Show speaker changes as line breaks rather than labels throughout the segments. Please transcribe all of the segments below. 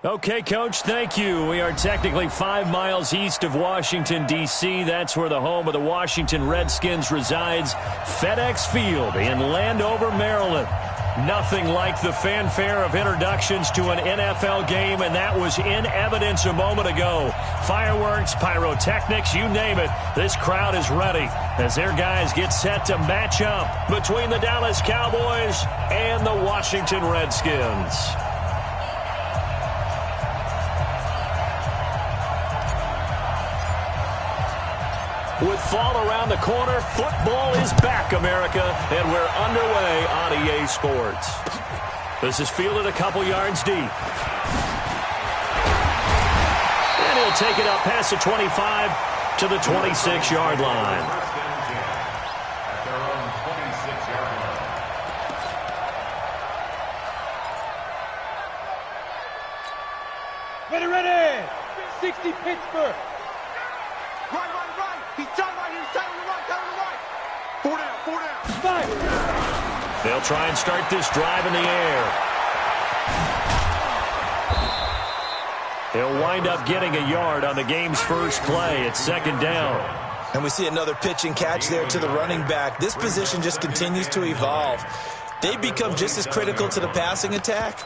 Okay, Coach, thank you. We are technically 5 miles east of Washington, D.C. That's where the home of the Washington Redskins resides. FedEx Field in Landover, Maryland. Nothing like the fanfare of introductions to an NFL game, and that was in evidence a moment ago. Fireworks, pyrotechnics, you name it. This crowd is ready as their guys get set to match up between the Dallas Cowboys and the Washington Redskins. With fall around the corner, football is back, America, and we're underway on EA Sports. This is fielded a couple yards deep. And he'll take it up past the 25 to the 26-yard line.
Ready! 60 Pittsburgh.
Right. He's tight right here. He's tight on the right. 4 down.
5.
They'll try and start this drive in the air. He'll wind up getting a yard on the game's first play. It's second down.
And we see another pitch and catch there to the running back. This position just continues to evolve. They become just as critical to the passing attack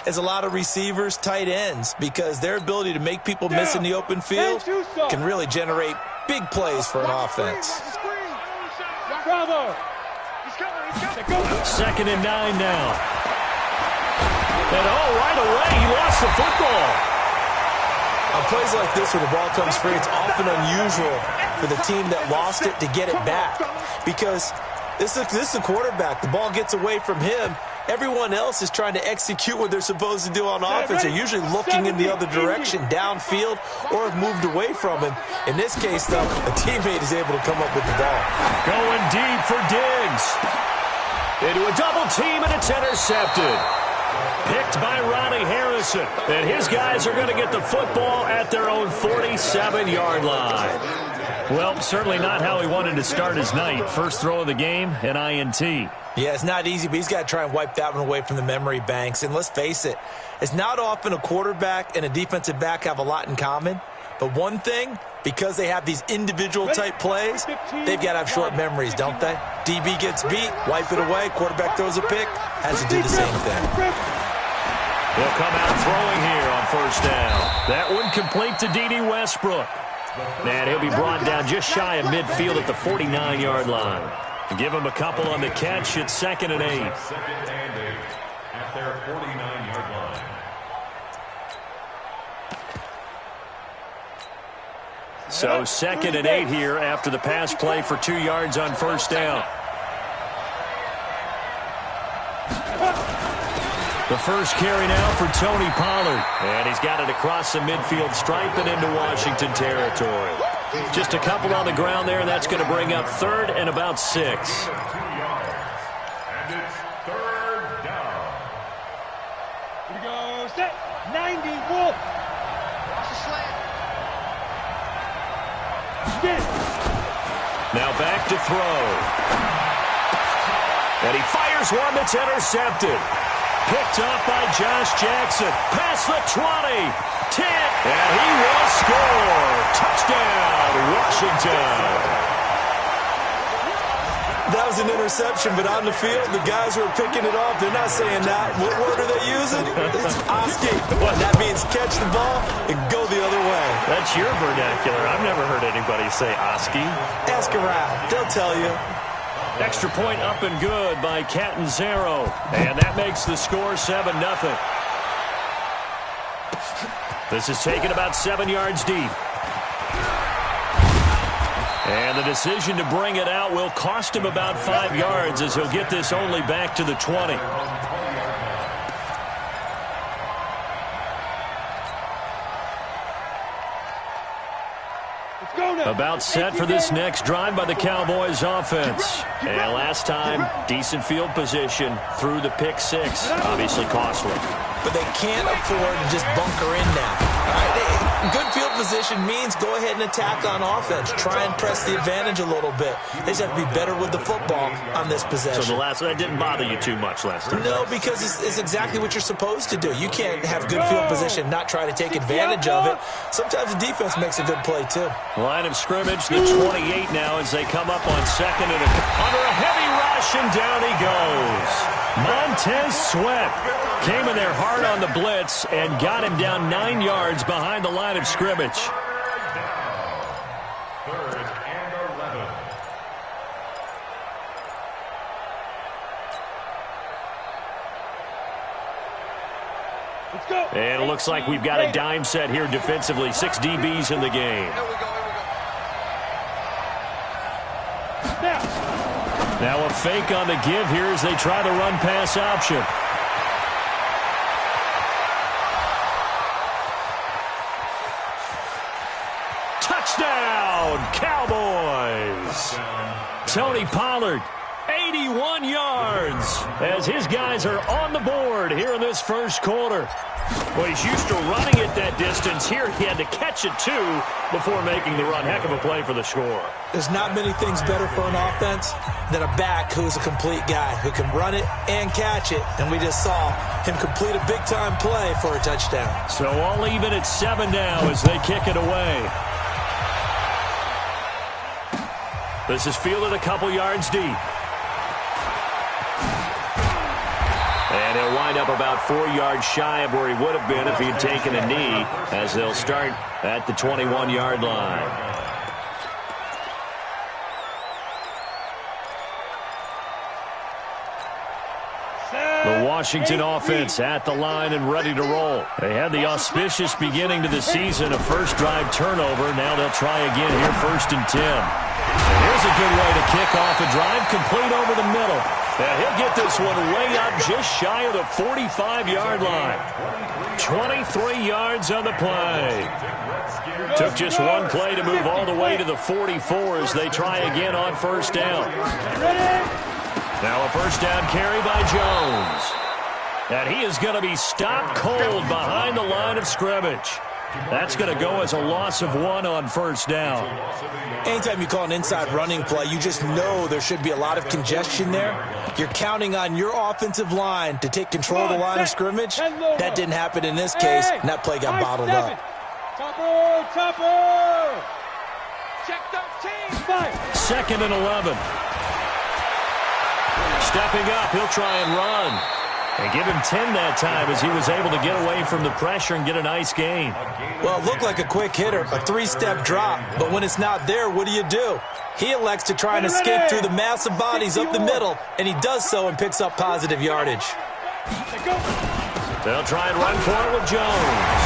as a lot of receivers, tight ends, because their ability to make people miss in the open field can really generate big plays for an offense.
Bravo.
Second and 9 now. And right away, he lost the football.
On plays like this where the ball comes free, it's often unusual for the team that lost it to get it back, because this is a quarterback. The ball gets away from him. Everyone else is trying to execute what they're supposed to do on offense. They're usually looking in the other direction, downfield, or have moved away from him. In this case, though, a teammate is able to come up with the ball.
Going deep for Diggs. Into a double team, and it's intercepted. Picked by Ronnie Harrison. And his guys are going to get the football at their own 47-yard line. Well, certainly not how he wanted to start his night. First throw of the game, an INT.
Yeah, it's not easy, but he's got to try and wipe that one away from the memory banks. And let's face it, it's not often a quarterback and a defensive back have a lot in common. But one thing, because they have these individual-type plays, they've got to have short memories, don't they? DB gets beat, wipe it away, quarterback throws a pick, has to do the same thing.
He'll come out throwing here on first down. That one complete to D.D. Westbrook. And he'll be brought down just shy of midfield at the 49-yard line. Give him a couple on the catch. It's 2nd and 8.
At their 49-yard line.
So 2nd and 8 here after the pass play for 2 yards on first down. The first carry now for Tony Pollard. And he's got it across the midfield stripe and into Washington territory. Just a couple on the ground there, and that's going to bring up 3rd and about 6.
And it's 3rd down.
Here we go. Set. 90. Wolf.
Watch the slant.
Spin.
Now back to throw. And he fires one that's intercepted. Picked up by Josh Jackson. Past the 20. 10. And he will score. Touchdown, Washington.
That was an interception, but on the field, the guys who are picking it off, they're not saying that. What word are they using? It's Oski. That means catch the ball and go the other way.
That's your vernacular. I've never heard anybody say Oski.
Ask around. They'll tell you.
Extra point up and good by Catanzaro. And that makes the score 7-0. This is taken about 7 yards deep. And the decision to bring it out will cost him about 5 yards as he'll get this only back to the 20. About set for this next drive by the Cowboys offense. And last time, decent field position through the pick 6. Obviously costly.
but they can't afford to just bunker in now. All right? Good field position means go ahead and attack on offense. Try and press the advantage a little bit. They just have to be better with the football on this possession.
So that didn't bother you too much last time?
No, because it's exactly what you're supposed to do. You can't have good field position, not try to take advantage of it. Sometimes the defense makes a good play, too.
Line of scrimmage, the 28 now as they come up on second and under a heavy rush, and down he goes. Montez Sweat came in there hard on the blitz and got him down 9 yards behind the line of scrimmage.
Third and 11.
Let's go.
And it looks like we've got a dime set here defensively. 6 DBs in the game. Now a fake on the give here as they try the run-pass option. Touchdown, Cowboys! Tony Pollard, 81 yards, as his guys are on the board here in this first quarter. Well, he's used to running it that distance. Here he had to catch it, too, before making the run. Heck of a play for the score.
There's not many things better for an offense than a back who's a complete guy, who can run it and catch it. And we just saw him complete a big-time play for a touchdown.
So all even at 7 now as they kick it away. This is fielded a couple yards deep. And he'll wind up about 4 yards shy of where he would have been if he had taken a knee, as they'll start at the 21-yard line. The Washington offense at the line and ready to roll. They had the auspicious beginning to the season, a first drive turnover. Now they'll try again here, 1st and 10. And here's a good way to kick off a drive, complete over the middle. And he'll get this one way up just shy of the 45-yard line. 23 yards on the play. Took just one play to move all the way to the 44 as they try again on 1st down. Now a 1st down carry by Jones. And he is going to be stopped cold behind the line of scrimmage. That's going to go as a loss of 1 on 1st down.
Anytime you call an inside running play, you just know there should be a lot of congestion there. You're counting on your offensive line to take control of the line of scrimmage. That didn't happen in this case, and that play got bottled up.
Topper!
Check 13.
2nd and 11. Stepping up, he'll try and run. And give him 10 that time as he was able to get away from the pressure and get a nice gain.
Well, it looked like a quick hitter, a 3-step drop. But when it's not there, what do? He elects to try and escape through the massive bodies up the middle, and he does so and picks up positive yardage.
They'll try and run for it with Jones.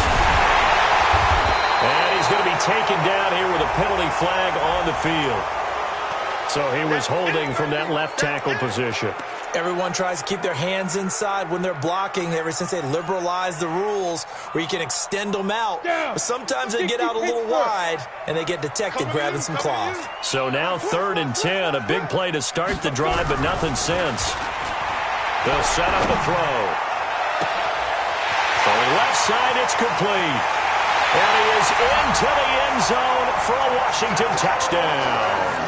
And he's going to be taken down here with a penalty flag on the field. So he was holding from that left tackle position.
Everyone tries to keep their hands inside when they're blocking ever since they liberalized the rules where you can extend them out. But sometimes they get out a little wide, and they get detected grabbing some cloth.
So now 3rd and 10, a big play to start the drive, but nothing since. They'll set up a throw. From left side, it's complete. And he is into the end zone for a Washington touchdown.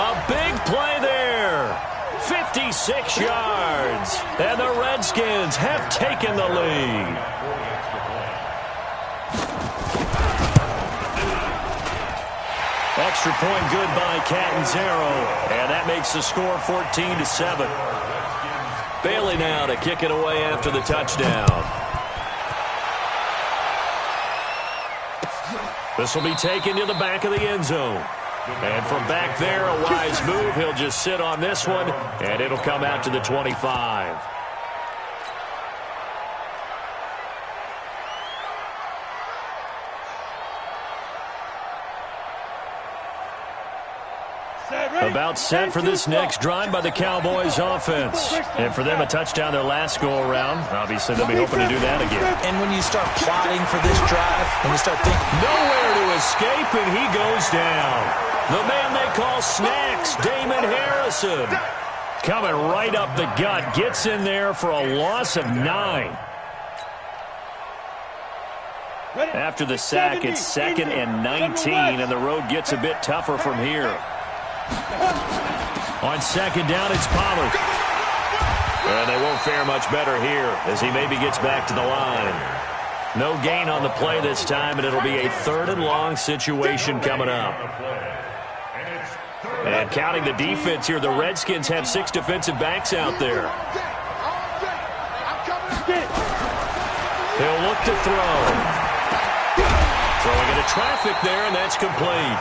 A big play there. 56 yards. And the Redskins have taken the lead. Extra point good by Catanzaro. And that makes the score 14-7. Bailey now to kick it away after the touchdown. This will be taken to the back of the end zone. And from back there, a wise move. He'll just sit on this one, and it'll come out to the 25. About set for this next drive by the Cowboys offense. And for them, a touchdown their last go-around. Obviously, they'll be hoping to do that again.
And when you start plotting for this drive, when you start thinking,
nowhere to escape, and he goes down. The man they call Snacks, Damon Harrison. Coming right up the gut, gets in there for a loss of 9. After the sack, it's 2nd and 19, and the road gets a bit tougher from here. On 2nd down, it's Pollard. And they won't fare much better here as he maybe gets back to the line. No gain on the play this time, and it'll be a 3rd and long situation coming up. And counting the defense here, the Redskins have 6 defensive backs out there. He'll look to throw. Throwing into traffic there, and that's complete.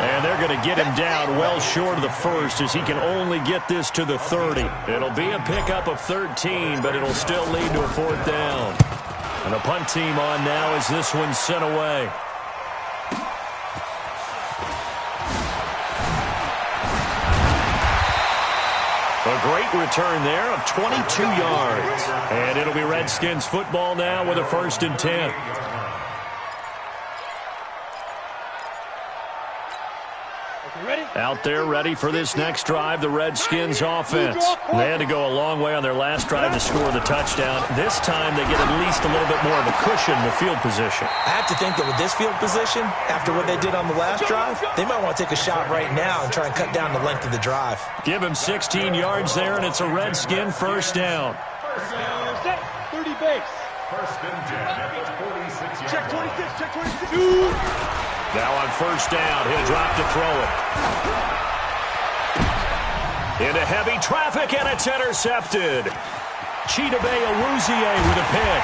And they're going to get him down well short of the 1st as he can only get this to the 30. It'll be a pickup of 13, but it'll still lead to a 4th down. And the punt team on now as this one's sent away. A great return there of 22 yards. And it'll be Redskins football now with a 1st and 10. Out there ready for this next drive, the Redskins offense. They had to go a long way on their last drive to score the touchdown. This time they get at least a little bit more of a cushion in the field position.
I have to think that with this field position, after what they did on the last drive, they might want to take a shot right now and try and cut down the length of the drive.
Give him 16 yards there, and it's a Redskin 1st down.
30 base.
1st and 10.
Check 26, check 26.
Now on 1st down, he'll drop to throw it. Into heavy traffic, and it's intercepted. Chidobe Awuzie with a pick.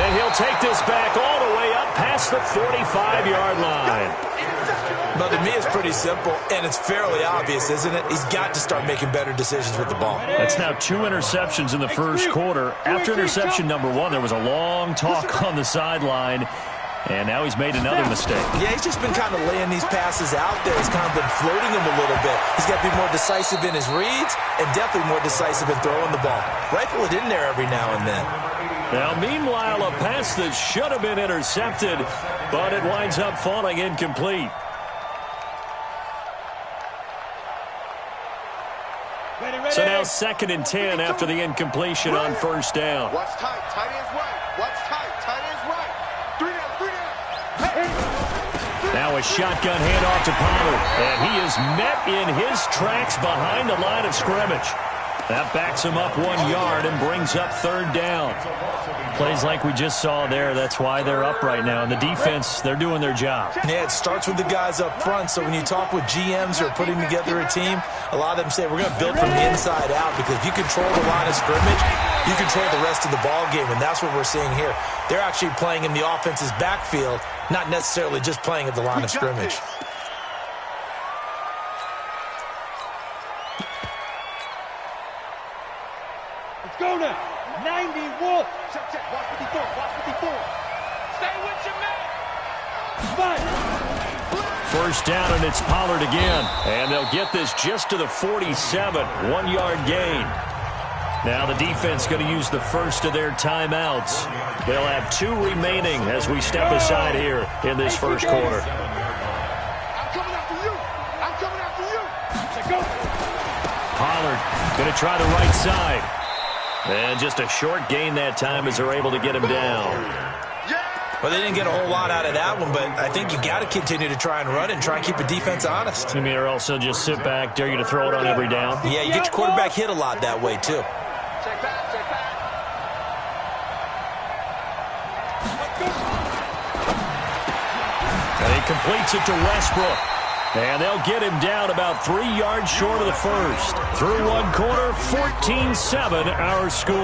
And he'll take this back all the way up past the 45-yard line.
But to me, it's pretty simple, and it's fairly obvious, isn't it? He's got to start making better decisions with the ball.
That's now 2 interceptions in the 1st quarter. After interception number 1, there was a long talk on the sideline. And now he's made another mistake.
Yeah, he's just been kind of laying these passes out there. He's kind of been floating them a little bit. He's got to be more decisive in his reads and definitely more decisive in throwing the ball. Rifle it in there every now and then.
Now, meanwhile, a pass that should have been intercepted, but it winds up falling incomplete. So now 2nd and 10 after the incompletion on 1st down.
Watch tight, tight ends right. Watch tight, tight ends right. 3 down, 3 down. Hey.
Now a shotgun handoff to Pollard, and he is met in his tracks behind the line of scrimmage. That backs him up 1 yard and brings up 3rd down. Plays like we just saw there. That's why they're up right now. And the defense, they're doing their job.
Yeah, it starts with the guys up front. So when you talk with GMs who are putting together a team, a lot of them say we're going to build from the inside out, because if you control the line of scrimmage, you control the rest of the ball game. And that's what we're seeing here. They're actually playing in the offense's backfield, not necessarily just playing at the line of scrimmage.
Let's go now. 90 Wolf.
Check, check. Watch 54, watch 54. Stay with your man.
1st down, and it's Pollard again. And they'll get this just to the 47. 1 yard gain. Now the defense going to use the first of their timeouts. They'll have 2 remaining as we step aside here in this 1st quarter.
I'm coming after you. I'm coming after you.
Let's go.
Pollard going to try the right side. And just a short gain that time as they're able to get him down.
Well, they didn't get a whole lot out of that one, but I think you got to continue to try and run and try and keep the defense honest.
You mean, or also just sit back, dare you to throw it on every down?
Yeah, you get your quarterback hit a lot that way, too.
Check back, check back.
And he completes it to Westbrook. And they'll get him down about 3 yards short of the 1st. Through 1 quarter, 14-7 our score.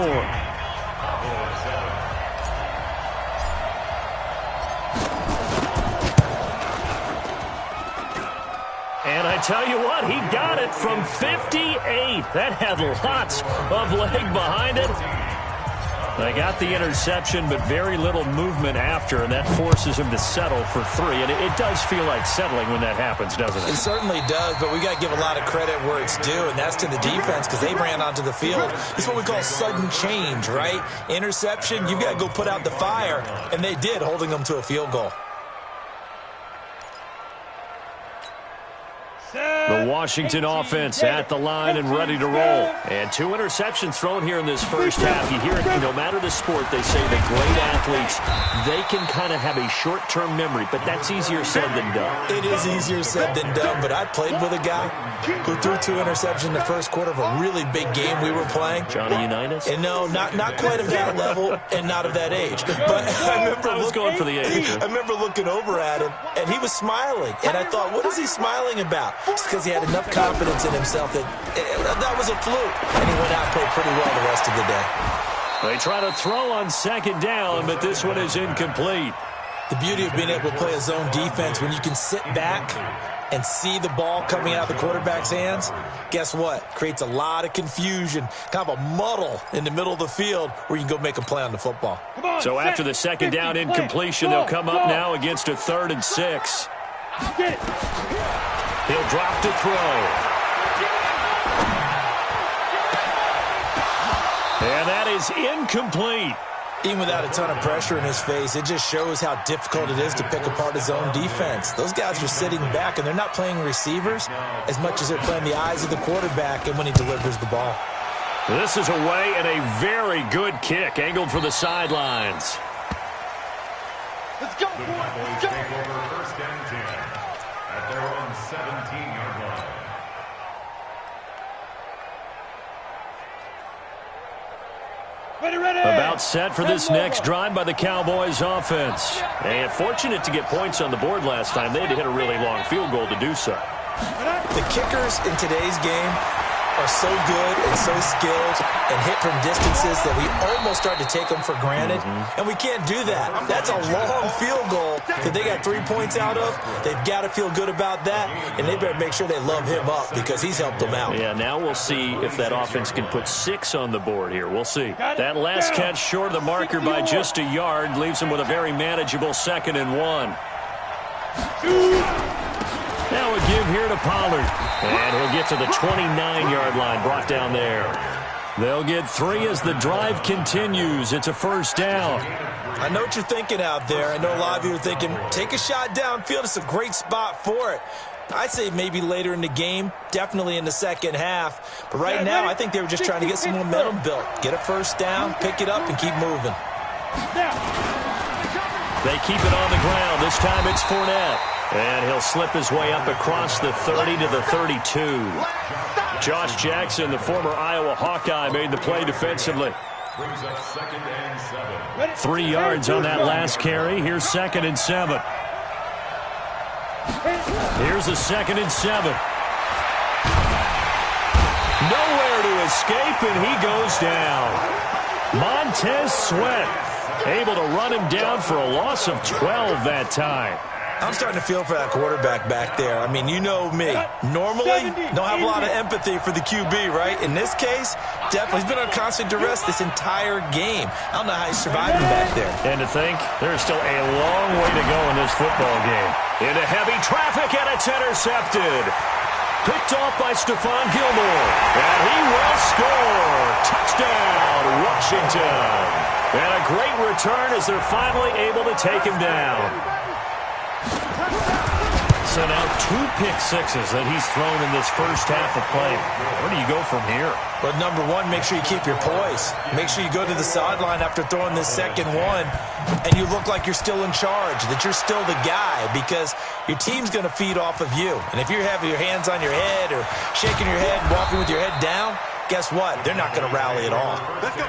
And I tell you what, he got it from 58. That had lots of leg behind it. They got the interception, but very little movement after, and that forces him to settle for 3. And it does feel like settling when that happens, doesn't it?
It certainly does, but we got to give a lot of credit where it's due, and that's to the defense, because they ran onto the field. It's what we call sudden change, right? Interception, you've got to go put out the fire, and they did, holding them to a field goal.
The The Washington offense at the line and ready to roll. And 2 interceptions thrown here in this first half. You hear it, no matter the sport, they say the great athletes, they can kind of have a short-term memory, but that's easier said than done.
It is easier said than done, but I played with a guy who threw 2 interceptions in the first quarter of a really big game we were playing.
Johnny Unitas?
And no, not quite of that level and not of that age. But I
was going for the age.
I remember looking over at him, and he was smiling. And I thought, what is he smiling about? It's because he had enough confidence in himself that that was a fluke. And he went out and played pretty well the rest of the day.
They try to throw on second down, but this one is incomplete.
The beauty of being able to play a zone defense, when you can sit back and see the ball coming out of the quarterback's hands, guess what? Creates a lot of confusion, kind of a muddle in the middle of the field where you can go make a play on the football.
So after the second down incompletion, they'll come up now against a 3rd and 6. He'll drop to throw. And that is incomplete.
Even without a ton of pressure in his face, it just shows how difficult it is to pick apart his own defense. Those guys are sitting back, and they're not playing receivers as much as they're playing the eyes of the quarterback and when he delivers the ball.
This is away and a very good kick, angled for the sidelines.
Let's go, boys. Let's go.
Take over 1st and 10 at their own 17-yard line.
Ready.
About set for this next drive by the Cowboys offense. And fortunate to get points on the board last time. They had to hit a really long field goal to do so.
The kickers in today's game are so good and so skilled and hit from distances that we almost start to take them for granted. And we can't do that. That's a long field goal that they got 3 points out of. They've got to feel good about that, and they better make sure they love him up because he's helped them out.
Yeah, now we'll see if that offense can put 6 on the board here. We'll see. That last catch short of the marker by just a yard leaves them with a very manageable 2nd and 1. Now a give here to Pollard. And he'll get to the 29-yard line, brought down there. They'll get 3 as the drive continues. It's a 1st down.
I know what you're thinking out there. I know a lot of you are thinking, take a shot downfield. It's a great spot for it. I'd say maybe later in the game, definitely in the second half. But right now, I think they were just trying to get some momentum built. Get a 1st down, pick it up, and keep moving.
They keep it on the ground. This time it's Fournette. And he'll slip his way up across the 30 to the 32. Josh Jackson, the former Iowa Hawkeye, made the play defensively.
Brings up 2nd and 7.
3 yards on that last carry. Here's 2nd and 7. Here's a 2nd and 7. Nowhere to escape, and he goes down. Montez Sweat able to run him down for a loss of 12 that time.
I'm starting to feel for that quarterback back there. I mean, you know me. Normally, don't have a lot of empathy for the QB, right? In this case, definitely. He's been on constant duress this entire game. I don't know how he's surviving back there.
And to think, there's still a long way to go in this football game. Into heavy traffic, and it's intercepted. Picked off by Stephon Gilmore. And he will score. Touchdown, Washington. And a great return as they're finally able to take him down. So now 2 pick sixes that he's thrown in this first half of play. Where do you go from here?
But number one, make sure you keep your poise. Make sure you go to the sideline after throwing this second one, and you look like you're still in charge, that you're still the guy, because your team's going to feed off of you. And if you're having your hands on your head or shaking your head, walking with your head down, guess what? They're not going to rally at all.
Let's go.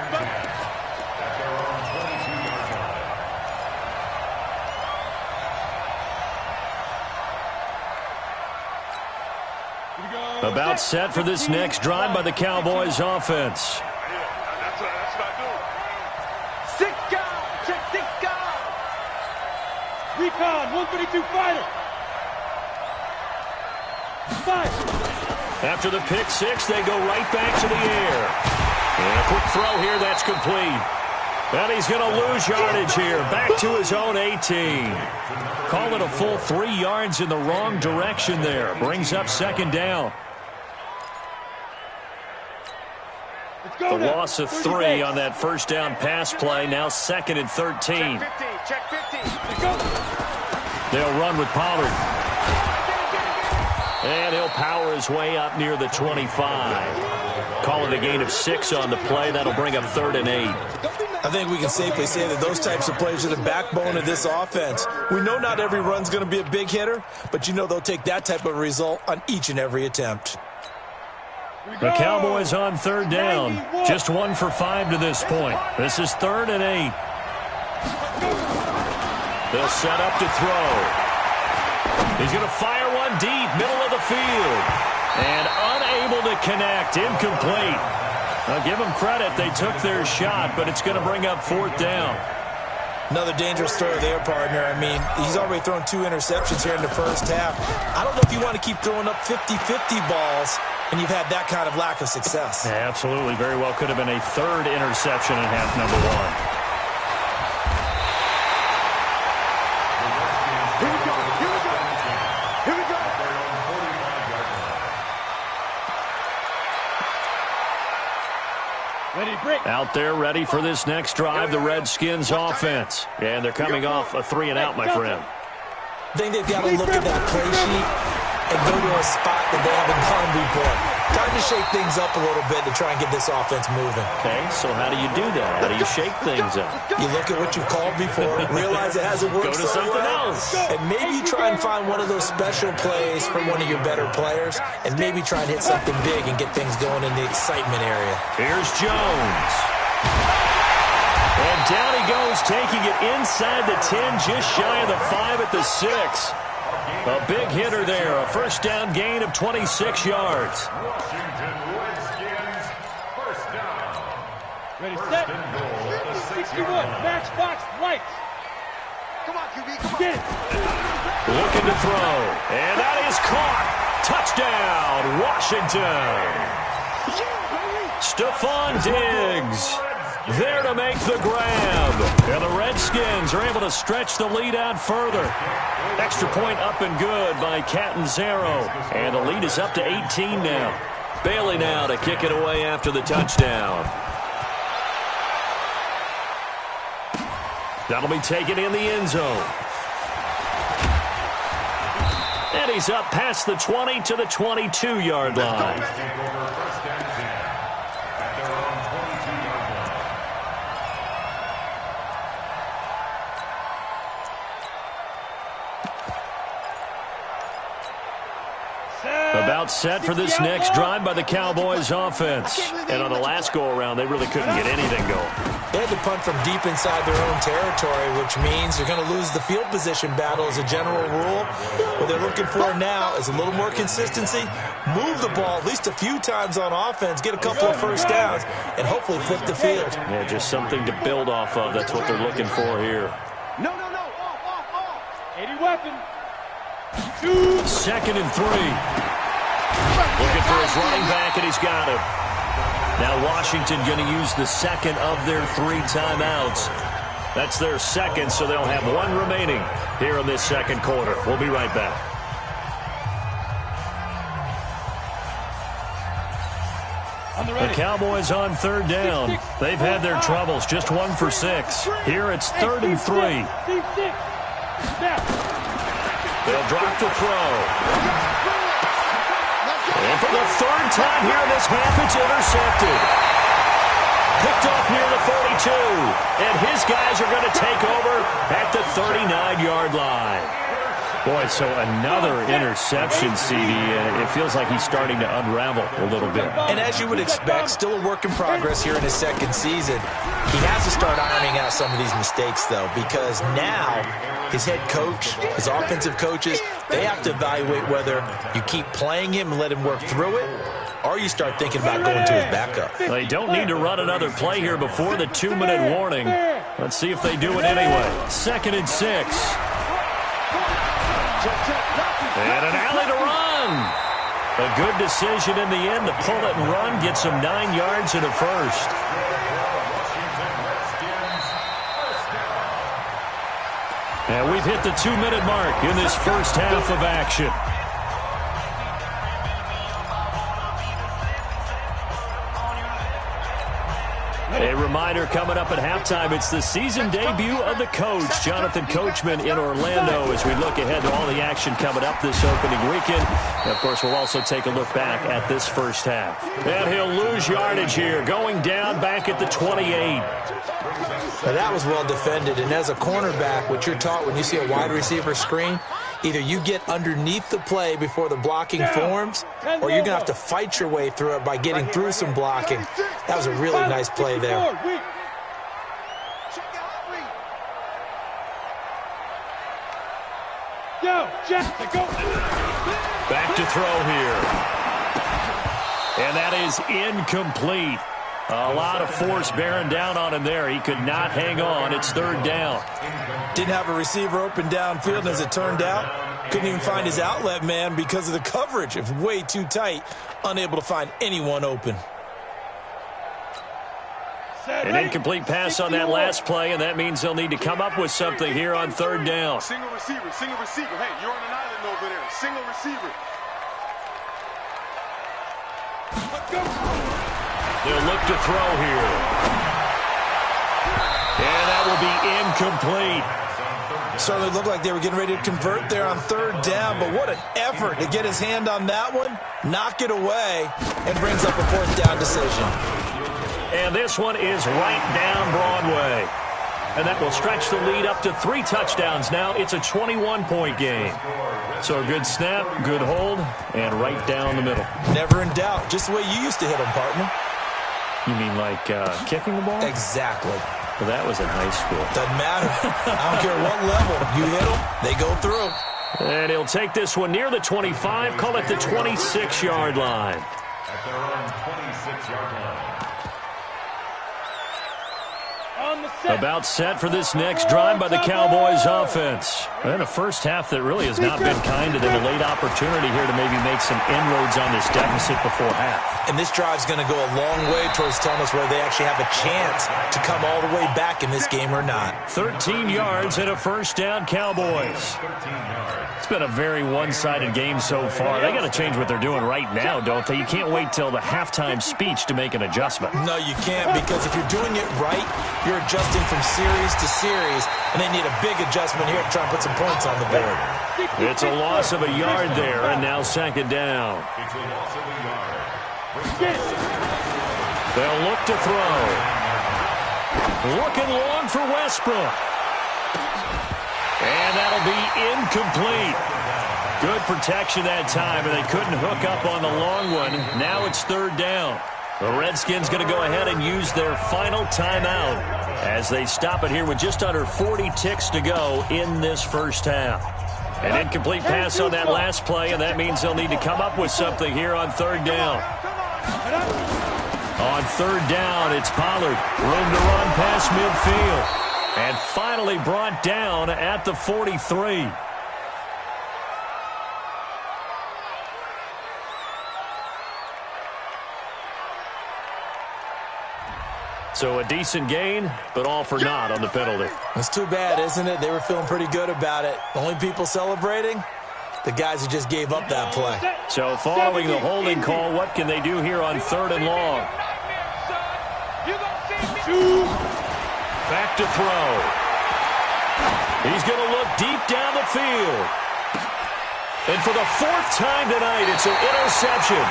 About set for this next drive by the Cowboys offense.
That's what I do. 6 guys. Check 6 guys.
Recon, 132 fighter. 5.
After the pick six, they go right back to the air. And a quick throw here, that's complete. And he's going to lose yardage here. Back to his own 18. Call it a full 3 yards in the wrong direction there. Brings up 2nd down. The loss of 3 on that first down pass play. Now 2nd and 13.
Check 15.
They'll run with Pollard. And he'll power his way up near the 25. Call it a gain of 6 on the play. That'll bring up 3rd and 8.
I think we can safely say that those types of plays are the backbone of this offense. We know not every run's going to be a big hitter, but you know they'll take that type of result on each and every attempt.
The Cowboys on 3rd down. Just 1 for 5 to this point. This is 3rd and 8. They'll set up to throw. He's going to fire one deep, middle of the field. And unable to connect, incomplete. I'll give them credit. They took their shot, but it's going to bring up 4th down.
Another dangerous throw there, partner. I mean, he's already thrown 2 interceptions here in the first half. I don't know if you want to keep throwing up 50-50 balls and you've had that kind of lack of success.
Yeah, absolutely. Very well could have been a 3rd interception in half number 1. Out there ready for this next drive, the Redskins offense. And they're coming off a 3-and-out, my friend.
I think they've got to look at that play sheet and go to a spot that they haven't gone before. Time to shake things up a little bit to try and get this offense moving.
Okay, so how do you do that? How do you shake things up?
You look at what you called before, realize it hasn't worked.
Go to something else.
And maybe you try and find one of those special plays from one of your better players, and maybe try and hit something big and get things going in the excitement area.
Here's Jones. And down he goes, taking it inside the 10, just shy of the 5 at the 6. A big hitter there, a 1st down gain of 26 yards.
Washington Redskins, 1st down.
Ready, set. 61, match box, lights.
Come on, QB, come on.
Get it.
Looking to throw, and that is caught. Touchdown, Washington. Stephon Diggs there to make the grab. And the Redskins are able to stretch the lead out further. Extra point up and good by Catanzaro. And the lead is up to 18 now. Bailey now to kick it away after the touchdown. That'll be taken in the end zone. And he's up past the 20 to the 22-yard line. About set for this next drive by the Cowboys offense. And on the last go-around, they really couldn't get anything going.
They had to punt from deep inside their own territory, which means they're going to lose the field position battle as a general rule. What they're looking for now is a little more consistency, move the ball at least a few times on offense, get a couple of 1st downs, and hopefully flip the field.
Yeah, just something to build off of. That's what they're looking for here.
No. Off.
80 weapon.
2nd and 3. Looking for his running back, and he's got him. Now Washington going to use the 2nd of their 3 timeouts. That's their 2nd, so they'll have 1 remaining here in this 2nd quarter. We'll be right back. The Cowboys on 3rd down. They've had their troubles, just 1 for 6. Here it's 3rd and 3. They'll drop the throw. And for the 3rd time here in this half, it's intercepted. Picked off near the 42. And his guys are going to take over at the 39-yard line. Boy, so another interception, CD. It feels like he's starting to unravel a little bit.
And as you would expect, still a work in progress here in his 2nd season. He has to start ironing out some of these mistakes, though, because now his head coach, his offensive coaches, they have to evaluate whether you keep playing him and let him work through it, or you start thinking about going to his backup.
They don't need to run another play here before the 2-minute warning. Let's see if they do it anyway. 2nd and 6. And an alley to run. A good decision in the end to pull it and run. Gets him 9 yards and a 1st. And we've hit the 2-minute mark in this 1st half of action. A reminder coming up at halftime, it's the season debut of the coach, Jonathan Coachman, in Orlando, as we look ahead to all the action coming up this opening weekend. And of course, we'll also take a look back at this first half. And he'll lose yardage here, going down back at the 28.
Now that was well defended, and as a cornerback, what you're taught when you see a wide receiver screen, either you get underneath the play before the blocking forms, or you're going to have to fight your way through it by getting through some blocking. That was a really nice play there.
Back to throw here. And that is incomplete. A lot of force bearing down on him there. He could not hang on. It's third down.
Didn't have a receiver open downfield, and as it turned out, couldn't even find his outlet man because of the coverage. It was way too tight, unable to find anyone open.
An incomplete pass on that last play, and that means they'll need to come up with something here on third down.
Single receiver, single receiver. Hey, you're on an island over there. Single receiver. Let's go.
They'll look to throw here. And that will be incomplete.
Certainly looked like they were getting ready to convert there on third down, but what an effort to get his hand on that one, knock it away, and brings up a fourth down decision.
And this one is right down Broadway. And that will stretch the lead up to 3 touchdowns now. It's a 21-point game. So a good snap, good hold, and right down the middle.
Never in doubt. Just the way you used to hit them, partner.
You mean like kicking the ball?
Exactly.
Well, that was in high school.
Doesn't matter. I don't care what level. You hit them, they go through.
And he'll take this one near the 25, call it the 26-yard line.
At their own 26-yard line.
About set for this next drive by the Cowboys offense. And a first half that really has not been kind to them. A late opportunity here to maybe make some inroads on this deficit before half.
And this drive's going to go a long way towards telling us whether they actually have a chance to come all the way back in this game or not.
13 yards and a first down, Cowboys.
13 yards.
It's been a very one-sided game so far. They got to change what they're doing right now, don't they? You can't wait till the halftime speech to make an adjustment.
No, you can't, because if you're doing it right, you're adjusting from series to series, and they need a big adjustment here to try and put some points on the board.
It's a loss of a yard there, and now second down.
It's a loss of a yard.
They'll look to throw. Looking long for Westbrook. And that'll be incomplete. Good protection that time, and they couldn't hook up on the long one. Now it's third down. The Redskins going to go ahead and use their final timeout as they stop it here with just under 40 ticks to go in this first half. An incomplete pass on that last play, and that means they'll need to come up with something here on third down. On third down, it's Pollard. Room to run past midfield. And finally brought down at the 43. So a decent gain, but all for naught on the penalty.
It's too bad, isn't it? They were feeling pretty good about it. The only people celebrating, the guys who just gave up that play.
So following the holding call, what can they do here on third and long? Back to throw. He's going to look deep down the field. And for the 4th time tonight, it's an interception.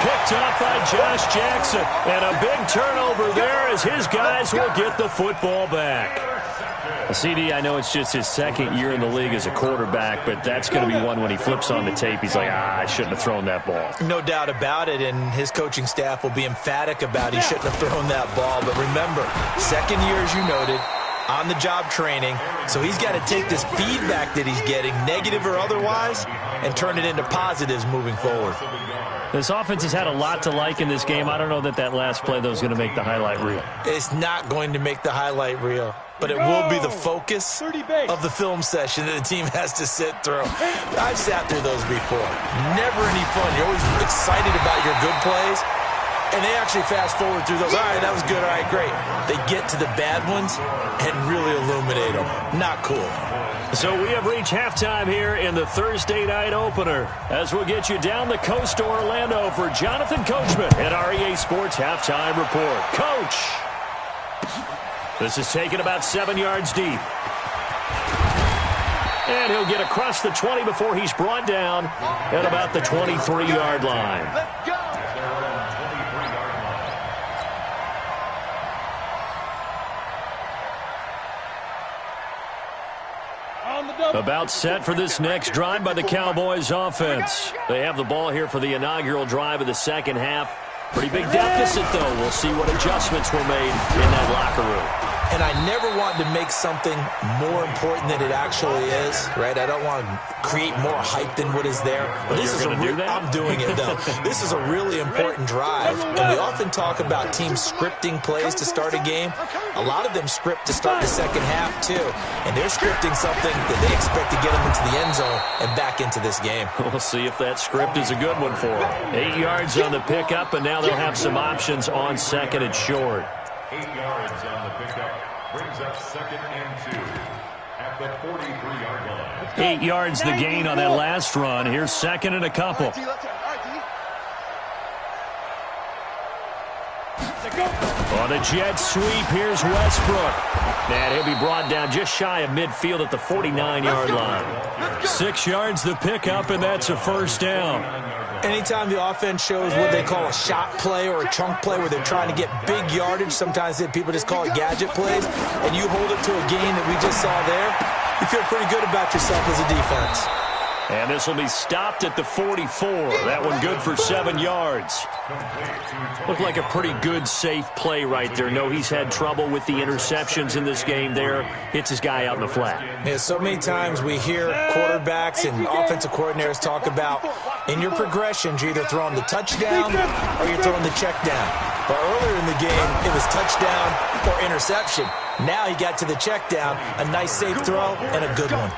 Picked up by Josh Jackson. And a big turnover there as his guys will get the football back. CD, I know it's just his second year in the league as a quarterback, but that's going to be one when he flips on the tape. He's like, I shouldn't have thrown that ball.
No doubt about it, and his coaching staff will be emphatic about he shouldn't have thrown that ball. But remember, second year, as you noted, on-the-job training, so he's got to take this feedback that he's getting, negative or otherwise, and turn it into positives moving forward.
This offense has had a lot to like in this game. I don't know that last play, though, is going to make the highlight reel.
It's not going to make the highlight reel, but it will be the focus of the film session that the team has to sit through. I've sat through those before. Never any fun. You're always excited about your good plays, and they actually fast forward through those. All right, that was good. All right, great. They get to the bad ones and really illuminate them. Not cool.
So we have reached halftime here in the Thursday night opener as we'll get you down the coast to Orlando for Jonathan Coachman at our EA Sports Halftime Report. Coach. This is taken about 7 yards deep. And he'll get across the 20 before he's brought down at about the 23-yard line.
Let's go.
About set for this next drive by the Cowboys offense. They have the ball here for the inaugural drive of the second half. Pretty big deficit, though. We'll see what adjustments were made in that locker room.
And I never want to make something more important than it actually is, right? I don't want to create more hype than what is there. But this is I'm doing it, though. This is a really important drive. And we often talk about teams scripting plays to start a game. A lot of them script to start the second half, too. And they're scripting something that they expect to get them into the end zone and back into this game.
We'll see if that script is a good one for them. 8 yards on the pickup, and now they'll have some options on second and short.
8 yards on the pickup. Brings up 2nd and 2 at the 43-yard line.
8 yards the gain on that last run. Here's second and a couple. On the jet sweep, here's Westbrook. And he'll be brought down just shy of midfield at the 49-yard line. 6 yards the pickup, and that's a first down.
Anytime the offense shows what they call a shot play or a chunk play where they're trying to get big yardage, sometimes people just call it gadget plays, and you hold it to a gain that we just saw there, you feel pretty good about yourself as a defense.
And this will be stopped at the 44. That one good for 7 yards. Looked like a pretty good, safe play right there. No, he's had trouble with the interceptions in this game there. Hits his guy out in the flat.
Yeah, so many times we hear quarterbacks and offensive coordinators talk about in your progressions, you're either throwing the touchdown or you're throwing the check down. But earlier in the game, it was touchdown or interception. Now he got to the check down, a nice safe throw and a good one.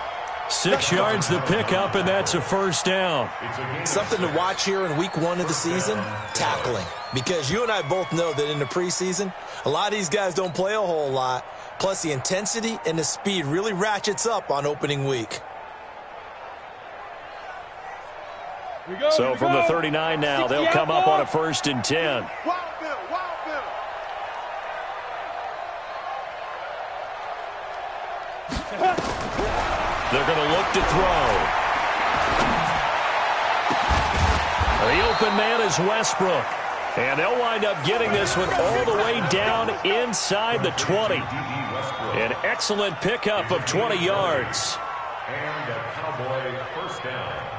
6 yards the pickup, and that's a first down.
Something to watch here in week 1 of the season, tackling. Because you and I both know that in the preseason, a lot of these guys don't play a whole lot. Plus, the intensity and the speed really ratchets up on opening week.
So from the 39 now, they'll come up on a 1st and 10. They're going to look to throw. The open man is Westbrook. And they'll wind up getting this one all the way down inside the 20. An excellent pickup of 20 yards.
And a Cowboy first down.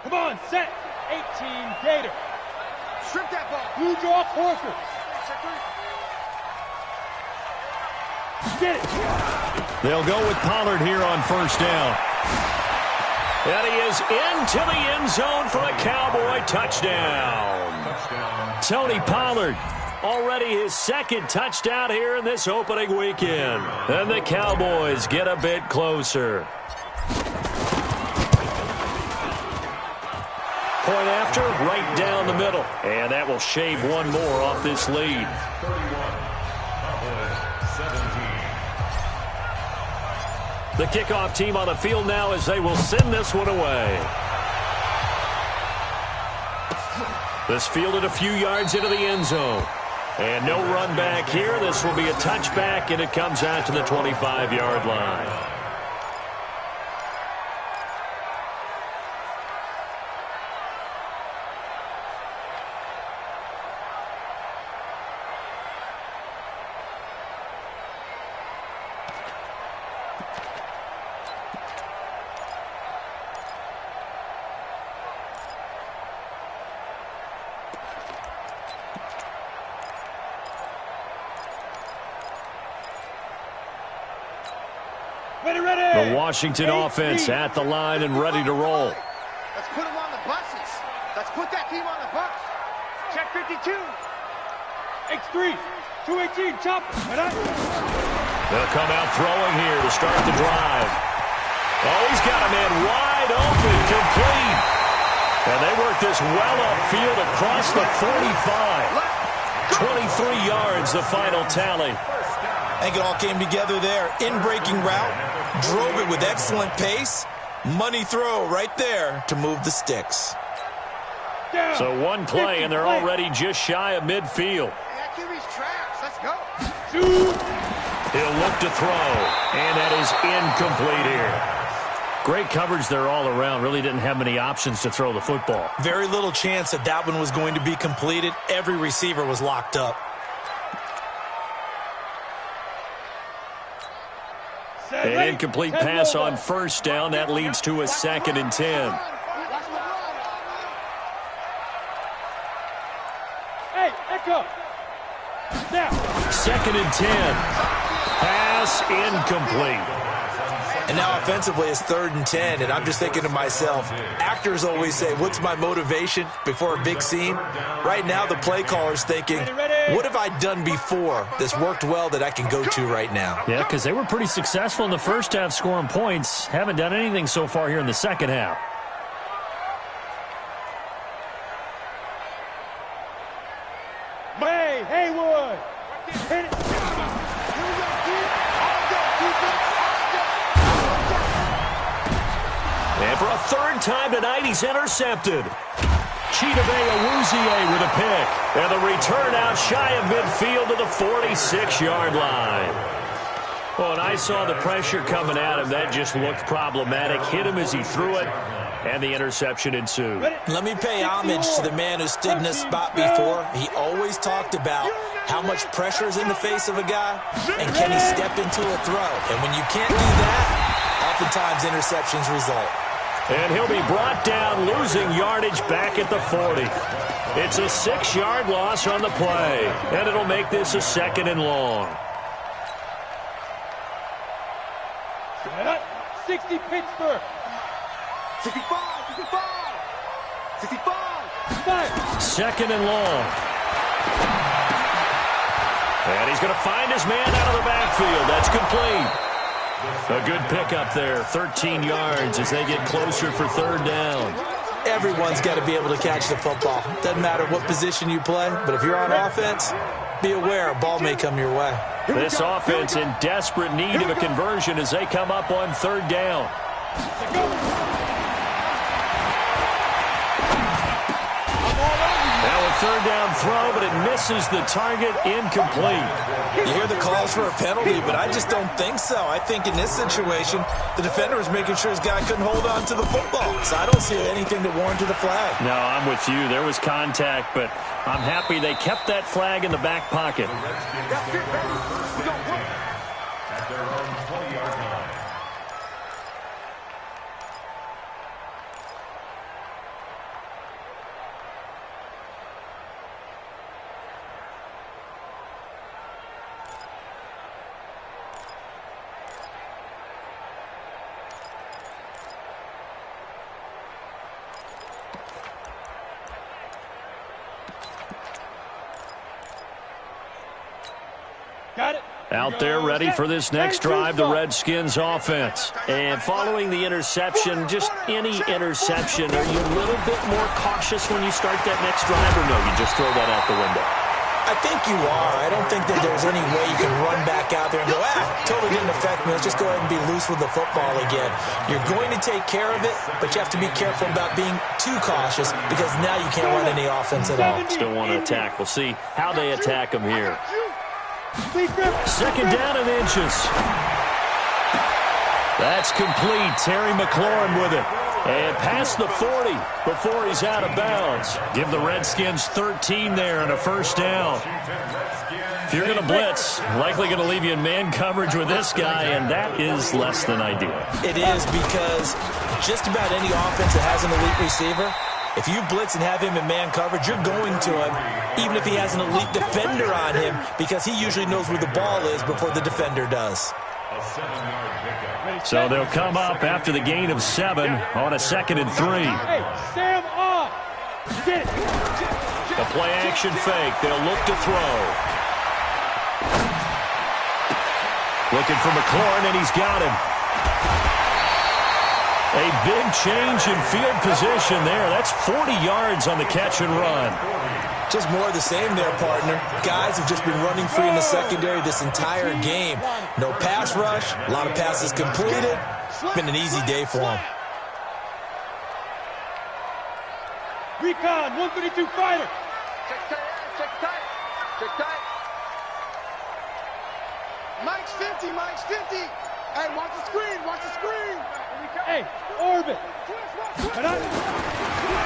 Come on, set. 18, Gator.
Strip that ball.
Blue draw, Corker. Get it.
They'll go with Pollard here on 1st down. And he is into the end zone for a Cowboy touchdown. Tony Pollard, already his 2nd touchdown here in this opening weekend. And the Cowboys get a bit closer. Point after, right down the middle. And that will shave one more off this lead.
31.
The kickoff team on the field now as they will send this one away. This fielded a few yards into the end zone. And no run back here. This will be a touchback, and it comes out to the 25-yard line. The Washington offense at the line and ready to roll.
Let's put them on the buses. Let's put that team on the bus. Check 52.
X3, 218, chopper.
They'll come out throwing here to start the drive. Oh, he's got a man wide open, complete. And they work this well upfield across the 45. 23 yards, the final tally.
I think it all came together there. In-breaking route, drove it with excellent pace. Money throw right there to move the sticks.
So one play, and they're already just shy of midfield.
That QB's trash. Let's go.
He'll look to throw, and that is incomplete here. Great coverage there all around. Really didn't have many options to throw the football.
Very little chance that that one was going to be completed. Every receiver was locked up.
An incomplete pass on first down. That leads to a 2nd and 10.
Hey, echo. Now.
2nd and 10. Pass incomplete.
And now offensively it's 3rd and 10, and I'm just thinking to myself, actors always say, what's my motivation before a big scene? Right now the play caller's thinking, what have I done before that's worked well that I can go to right now?
Yeah, because they were pretty successful in the first half scoring points. Haven't done anything so far here in the second half.
Hey, Haywood. Hit it.
And for a 3rd time tonight, he's intercepted. Chidobe Awuzie with a pick. And the return out shy of midfield to the 46-yard line. Well, and I saw the pressure coming at him. That just looked problematic. Hit him as he threw it, and the interception ensued.
Let me pay homage to the man who stood in this spot before. He always talked about how much pressure is in the face of a guy, and can he step into a throw. And when you can't do that, oftentimes interceptions result.
And he'll be brought down, losing yardage back at the 40. It's a 6-yard loss on the play, and it'll make this a 2nd and long.
60 Pittsburgh.
65, 65, 65.
2nd and long. And he's going to find his man out of the backfield. That's complete. A good pickup there, 13 yards as they get closer for 3rd down.
Everyone's got to be able to catch the football. Doesn't matter what position you play, but if you're on offense, be aware a ball may come your way.
This offense in desperate need of a conversion as they come up on 3rd down. Now a 3rd down throw, but it misses the target, incomplete.
You hear the calls for a penalty, but I just don't think so. I think in this situation, the defender was making sure his guy couldn't hold on to the football. So I don't see anything to warrant the flag.
No, I'm with you. There was contact, but I'm happy they kept that flag in the back pocket.
That's it, baby. We don't work.
At their own 20-yard line.
Got it.
Out there ready for this next drive, the Redskins offense. And following the interception, just any interception, are you a little bit more cautious when you start that next drive, or no, you just throw that out the window?
I think you are. I don't think that there's any way you can run back out there and go, totally didn't affect me. Let's just go ahead and be loose with the football again. You're going to take care of it, but you have to be careful about being too cautious because now you can't run any offense at all.
Still want to attack. We'll see how they attack them here. 2nd down and inches. That's complete. Terry McLaurin with it. And past the 40 before he's out of bounds. Give the Redskins 13 there and a 1st down. If you're going to blitz, likely going to leave you in man coverage with this guy, and that is less than ideal.
It is because just about any offense that has an elite receiver, if you blitz and have him in man coverage, you're going to him, even if he has an elite defender on him, because he usually knows where the ball is before the defender does.
So they'll come up after the gain of 7 on a 2nd and 3.
Hey, Sam off. Get it.
The play action fake. They'll look to throw. Looking for McLaurin, and he's got him. A big change in field position there. That's 40 yards on the catch and run.
Just more of the same there, partner. Guys have just been running free in the secondary this entire game. No pass rush, a lot of passes completed. Been an easy day for them.
Recon, 132 fighter.
Check tight, check tight, check tight. Mike's 50, Mike's 50. Hey, watch the screen, watch the screen.
Hey, orbit.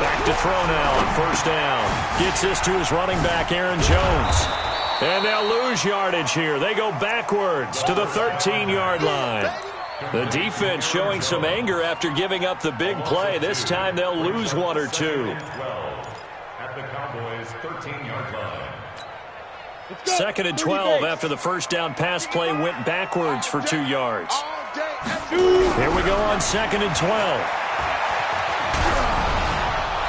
Back to throw now on first down. Gets this to his running back, Aaron Jones. And they'll lose yardage here. They go backwards to the 13-yard line. The defense showing some anger after giving up the big play. This time they'll lose one or two.
At the Cowboys' 13-yard line.
Second and 12 after the first down pass play went backwards for 2 yards. Here we go on second and 12.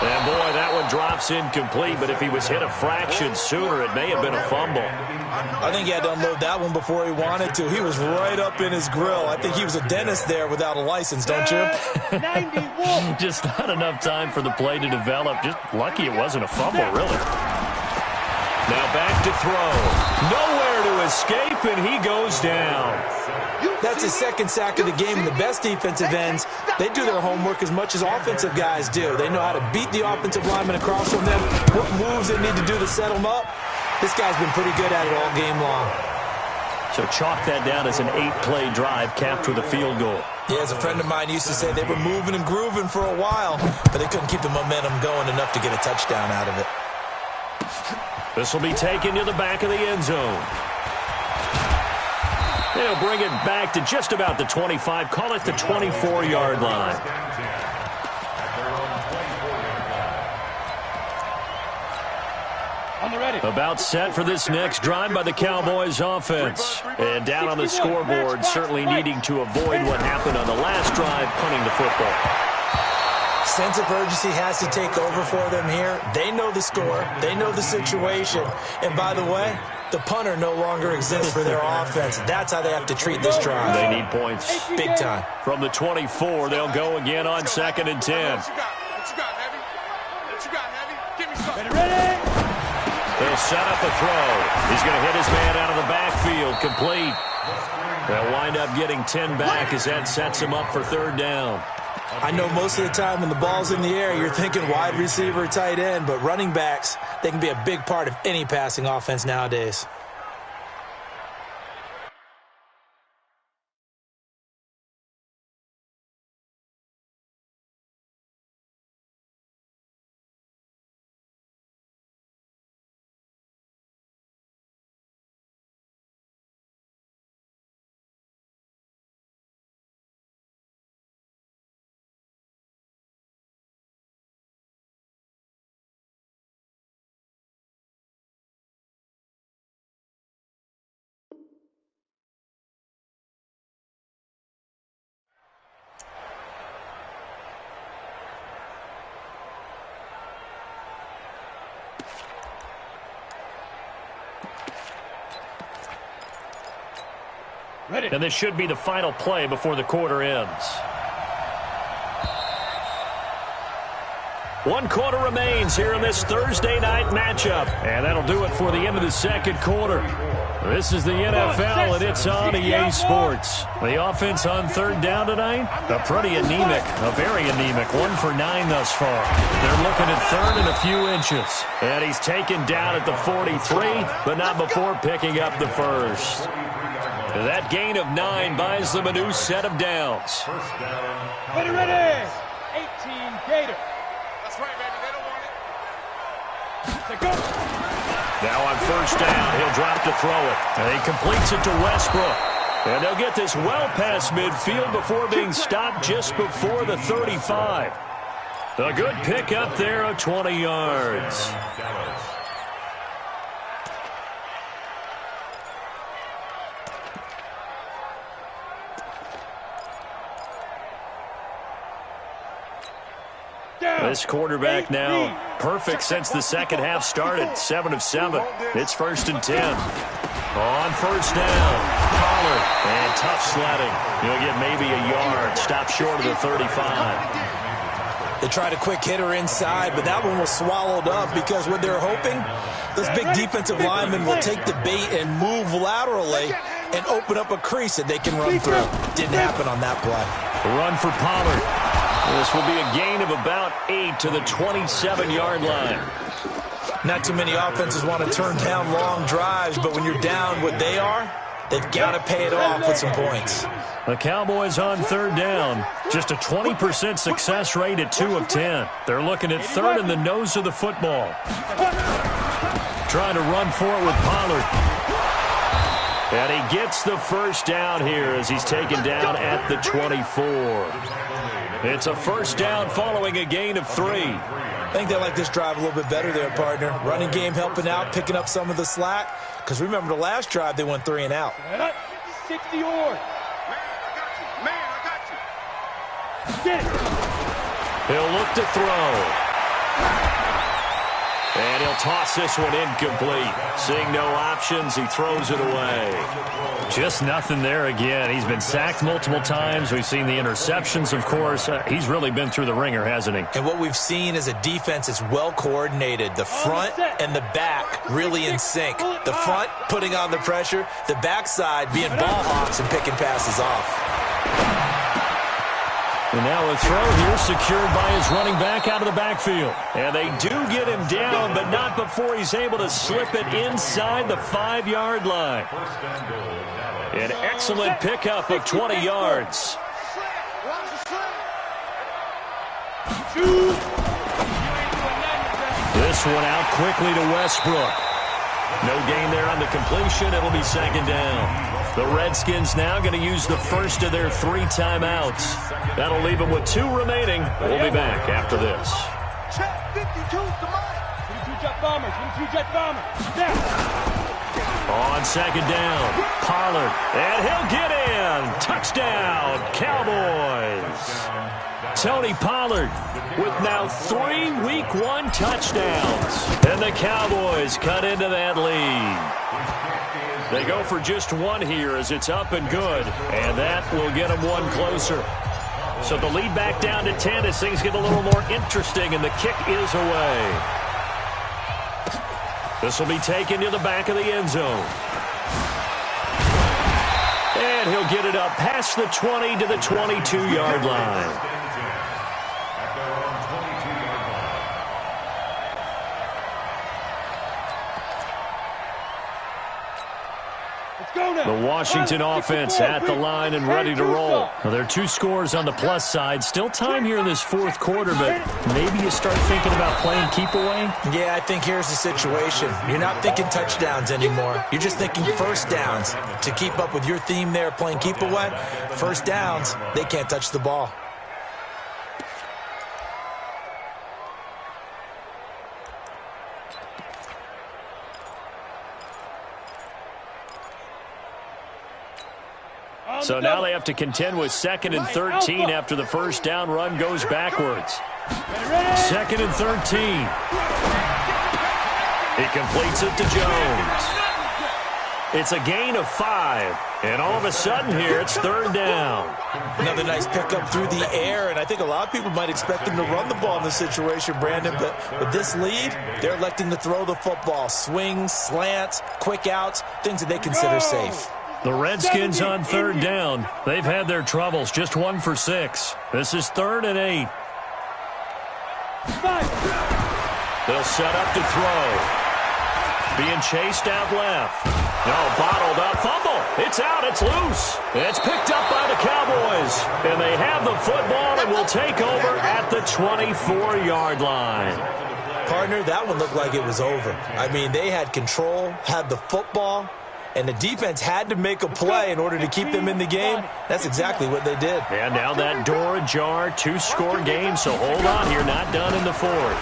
And boy, that one drops incomplete, but if he was hit a fraction sooner, it may have been a fumble.
I think he had to unload that one before he wanted to. He was right up in his grill. I think he was a dentist there without a license, don't you?
91.
Just not enough time for the play to develop. Just lucky it wasn't a fumble, really. Now back to throw. Nowhere to escape, and he goes down.
That's his second sack of the game, and the best defensive ends, they do their homework as much as offensive guys do. They know how to beat the offensive lineman across from them, what moves they need to do to set them up. This guy's been pretty good at it all game long.
So chalk that down as an 8-play drive capped with a field goal.
Yeah, as a friend of mine used to say, they were moving and grooving for a while, but they couldn't keep the momentum going enough to get a touchdown out of it.
This will be taken to the back of the end zone. They'll bring it back to just about the 25. Call it the 24-yard line.
On the ready.
About set for this next drive by the Cowboys offense. And down on the scoreboard, certainly needing to avoid what happened on the last drive, punting the football.
Sense of urgency has to take over for them here. They know the score. They know the situation. And by the way, the punter no longer exists for their offense. That's how they have to treat this drive.
They need points.
Big time.
From the 24, they'll go again on second and 10.
What you got, Heavy? What you got, Heavy? Give me something.
Ready?
They'll set up a throw. He's going to hit his man out of the backfield. Complete. They'll wind up getting 10 back as that sets him up for third down.
I know most of the time when the ball's in the air, you're thinking wide receiver, tight end, but running backs, they can be a big part of any passing offense nowadays.
Ready.
And this should be the final play before the quarter ends. 1 quarter remains here in this Thursday night matchup. And that'll do it for the end of the second quarter. This is the NFL, and it's on EA Sports. The offense on third down tonight, a pretty anemic, a very anemic, 1 for 9 thus far. They're looking at third and a few inches. And he's taken down at the 43, but not before picking up the first. That gain of 9 buys them a new set of downs.
Ready, ready. 18 Gator.
That's right, baby. They don't want it.
To go.
Now on first down, he'll drop to throw it. And he completes it to Westbrook. And they'll get this well past midfield before being stopped just before the 35. A good pick up there of 20 yards. This quarterback now perfect since the second half started. 7 of 7. It's 1st and 10. On first down, Pollard. And tough sledding. He'll get maybe a yard. Stop short of the 35.
They tried a quick hitter inside, but that one was swallowed up because what they're hoping, those big defensive linemen will take the bait and move laterally and open up a crease that they can run through. Didn't happen on that play.
The run for Pollard. This will be a gain of about 8 to the 27-yard line.
Not too many offenses want to turn down long drives, but when you're down what they are, they've got to pay it off with some points.
The Cowboys on third down. Just a 20% success rate at 2 of 10. They're looking at third in the nose of the football. Trying to run for it with Pollard. And he gets the first down here as he's taken down at the 24. It's a first down following a gain of 3.
I think they like this drive a little bit better there, partner. Running game helping out, picking up some of the slack. Because remember the last drive, they went 3 and out.
60 yards.
Man, I got you.
Get it.
He'll look to throw. And he'll toss this one incomplete. Seeing no options, he throws it away. Just nothing there again. He's been sacked multiple times. We've seen the interceptions, of course. He's really been through the ringer, hasn't he?
And what we've seen is a defense that's well coordinated. The front and the back really in sync. The front putting on the pressure. The backside being ball hawks and picking passes off.
And now a throw here secured by his running back out of the backfield. And they do get him down, but not before he's able to slip it inside the 5-yard line. An excellent pickup of 20 yards. This one out quickly to Westbrook. No gain there on the completion. It'll be second down. The Redskins now going to use the first of their 3 timeouts. That'll leave them with 2 remaining. We'll be back after this.
Check 52's the money.
22 jet bombers. 22 jet bombers. Down.
On second down, Pollard, and he'll get in. Touchdown, Cowboys. Tony Pollard with now 3 Week 1 touchdowns. And the Cowboys cut into that lead. They go for just 1 here as it's up and good, and that will get them 1 closer. So the lead back down to 10 as things get a little more interesting, and the kick is away. This will be taken to the back of the end zone. And he'll get it up past the 20 to the 22-yard line. The Washington offense at the line and ready to roll. Well, there are 2 scores on the plus side. Still time here in this 4th quarter, but maybe you start thinking about playing keep away?
Yeah, I think here's the situation. You're not thinking touchdowns anymore. You're just thinking first downs. To keep up with your theme there, playing keep away, first downs, they can't touch the ball.
So now they have to contend with 2nd and 13 after the first down run goes backwards. 2nd and 13. He completes it to Jones. It's a gain of 5. And all of a sudden here, it's 3rd down.
Another nice pickup through the air, and I think a lot of people might expect them to run the ball in this situation, Brandon, but with this lead, they're electing to throw the football. Swings, slants, quick outs, things that they consider safe.
The Redskins on 3rd down. They've had their troubles, just 1 for 6. This is 3rd and 8. They'll set up to throw. Being chased out left. No, bottled up. Fumble. It's out. It's loose. It's picked up by the Cowboys. And they have the football and will take over at the 24-yard line.
Partner, that one looked like it was over. I mean, they had control, had the football, and the defense had to make a play in order to keep them in the game. That's exactly what they did.
And now that door ajar, 2-score game, so hold on here, not done in the 4th.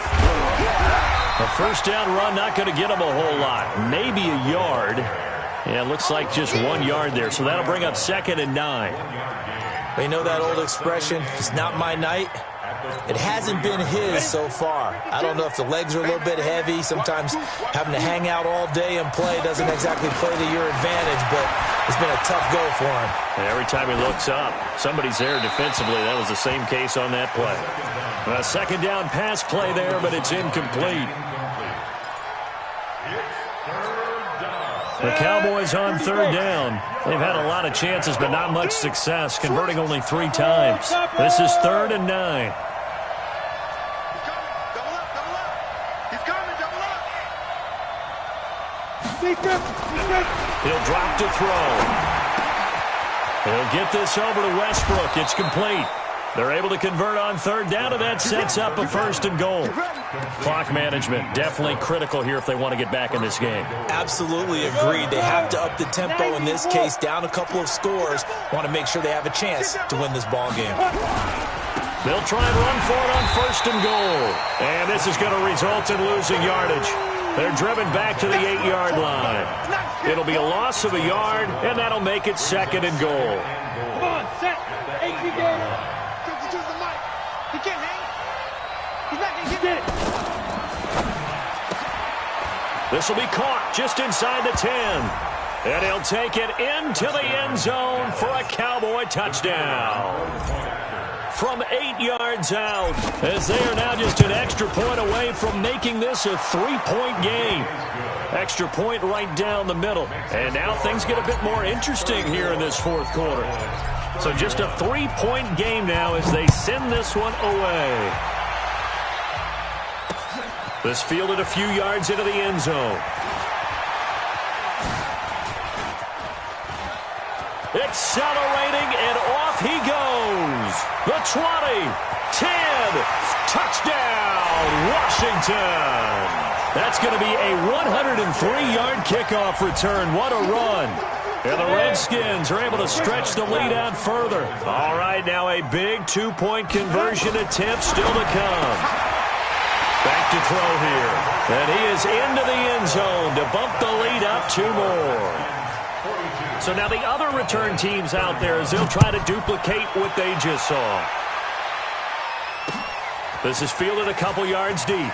A first down run, not going to get them a whole lot. Maybe a yard. Yeah, it looks like just 1 yard there, so that'll bring up 2nd and 9.
You know that old expression, it's not my night. It hasn't been his so far. I don't know if the legs are a little bit heavy. Sometimes having to hang out all day and play doesn't exactly play to your advantage, but it's been a tough go for him.
And every time he looks up, somebody's there defensively. That was the same case on that play. A second down pass play there, but it's incomplete. The Cowboys on third down. They've had a lot of chances, but not much success, converting only 3 times. This is 3rd and 9. He'll drop to throw. He'll get this over to Westbrook. It's complete. They're able to convert on third down, and that sets up a 1st and goal. Clock management, definitely critical here if they want to get back in this game.
Absolutely agreed. They have to up the tempo in this case, down a couple of scores. Want to make sure they have a chance to win this ball game.
They'll try and run for it on 1st and goal. And this is going to result in losing yardage. They're driven back to the 8-yard line. It'll be a loss of a yard, and that'll make it 2nd and goal.
Come on, set. 8 game.
He can't hang. He's not going to get it.
This will be caught just inside the 10. And he'll take it into the end zone for a Cowboy touchdown. From 8 yards out, as they are now just an extra point away from making this a 3-point game. Extra point right down the middle. And now things get a bit more interesting here in this 4th quarter. So just a 3-point game now as they send this one away. This fielded a few yards into the end zone. Accelerating, and off he goes. The 20, 10, touchdown, Washington. That's going to be a 103-yard kickoff return. What a run. And the Redskins are able to stretch the lead out further. All right, now a big 2-point conversion attempt still to come. Back to throw here. And he is into the end zone to bump the lead up 2 more. So now the other return teams out there as they'll try to duplicate what they just saw. This is fielded a couple yards deep.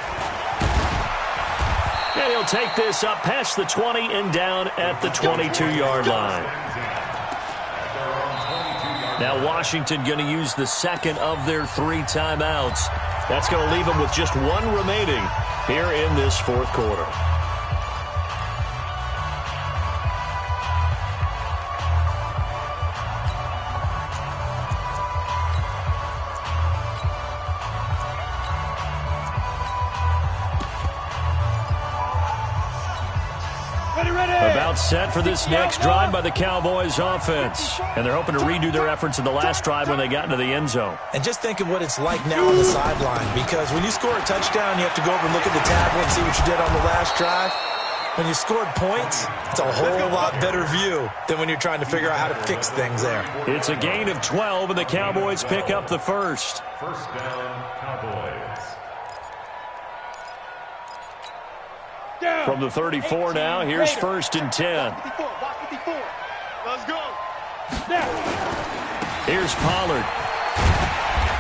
And he'll take this up past the 20 and down at the 22-yard line. Now Washington going to use the 2nd of their 3 timeouts. That's going to leave them with just 1 remaining here in this 4th quarter. About set for this next drive by the Cowboys offense. And they're hoping to redo their efforts in the last drive when they got into the end zone.
And just think of what it's like now on the sideline, because when you score a touchdown, you have to go over and look at the tablet and see what you did on the last drive. When you scored points, it's a whole lot better view than when you're trying to figure out how to fix things there.
It's a gain of 12, and the Cowboys pick up the 1st.
1st down, Cowboys.
From the 34 now, here's 1st and 10.
Let's go.
Here's Pollard.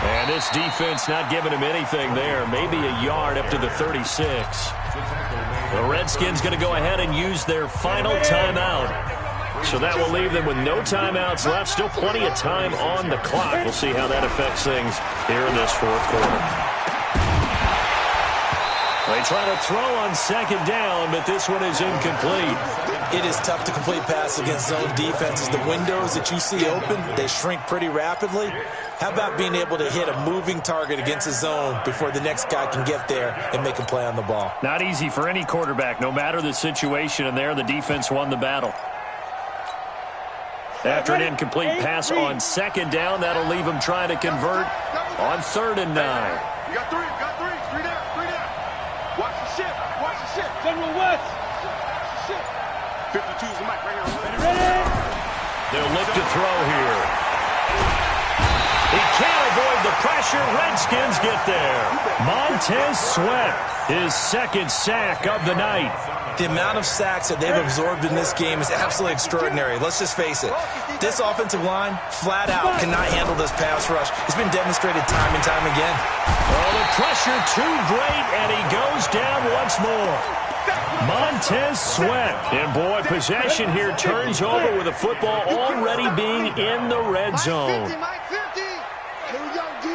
And this defense not giving him anything there. Maybe a yard up to the 36. The Redskins going to go ahead and use their final timeout. So that will leave them with no timeouts left. Still plenty of time on the clock. We'll see how that affects things here in this 4th quarter. They try to throw on 2nd down, but this one is incomplete.
It is tough to complete pass against zone defenses. The windows that you see open, they shrink pretty rapidly. How about being able to hit a moving target against a zone before the next guy can get there and make a play on the ball?
Not easy for any quarterback, no matter the situation, and there the defense won the battle. After an incomplete pass on 2nd down, that'll leave them trying to convert on 3rd and 9.
You got 3, three down. Watch the ship.
General West.
52's the mic right here.
Ready?
They'll look to throw here. He can't avoid the pressure. Redskins get there. Montez Sweat, his second sack of the night.
The amount of sacks that they've absorbed in this game is absolutely extraordinary. Let's just face it. This offensive line, flat out, cannot handle this pass rush. It's been demonstrated time and time again.
Oh, the pressure too great, and he goes down once more. Montez Sweat. And, boy, possession here turns over with the football already being in the red zone.
50, Mike, 50. Here we go, D.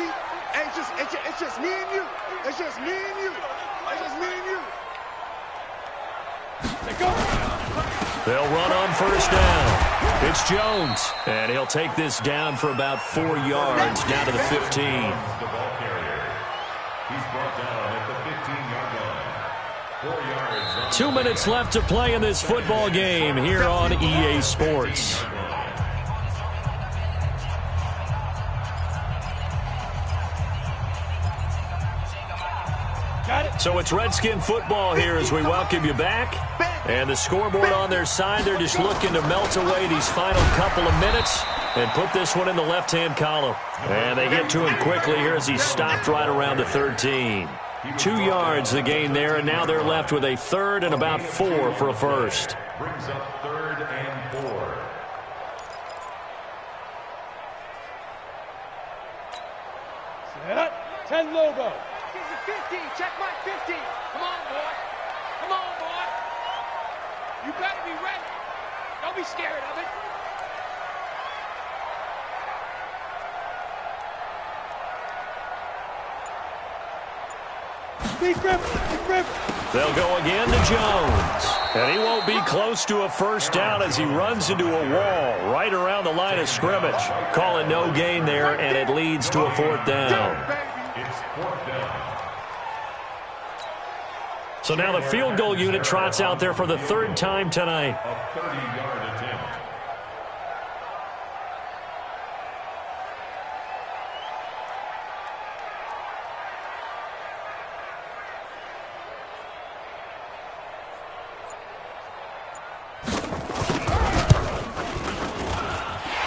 Hey, it's just me and you. It's just me and you. It's just me and you.
They'll run on first down. It's Jones, and he'll take this down for about 4 yards, down to the 15.
The ball carrier. He's brought down at the 15-yard line. 4 yards.
2 minutes left to play in this football game here on EA Sports. So it's Redskin football here as we welcome you back. And the scoreboard on their side, they're just looking to melt away these final couple of minutes and put this one in the left-hand column. And they get to him quickly here as he stopped right around the 13. 2 yards the gain there, and now they're left with a third and about 4 for a first.
Brings up 3rd and 4.
Set. 10 logo.
50. Check my 50. Come on, boy. Come on, boy. You better be ready. Don't be scared of it.
Big rip. Big rip.
They'll go again to Jones. And he won't be close to a first down as he runs into a wall right around the line of scrimmage. Calling no gain there, and it leads to a 4th down.
It's 4th down.
So now the field goal unit trots out there for the 3rd time tonight.
A 30-yard attempt.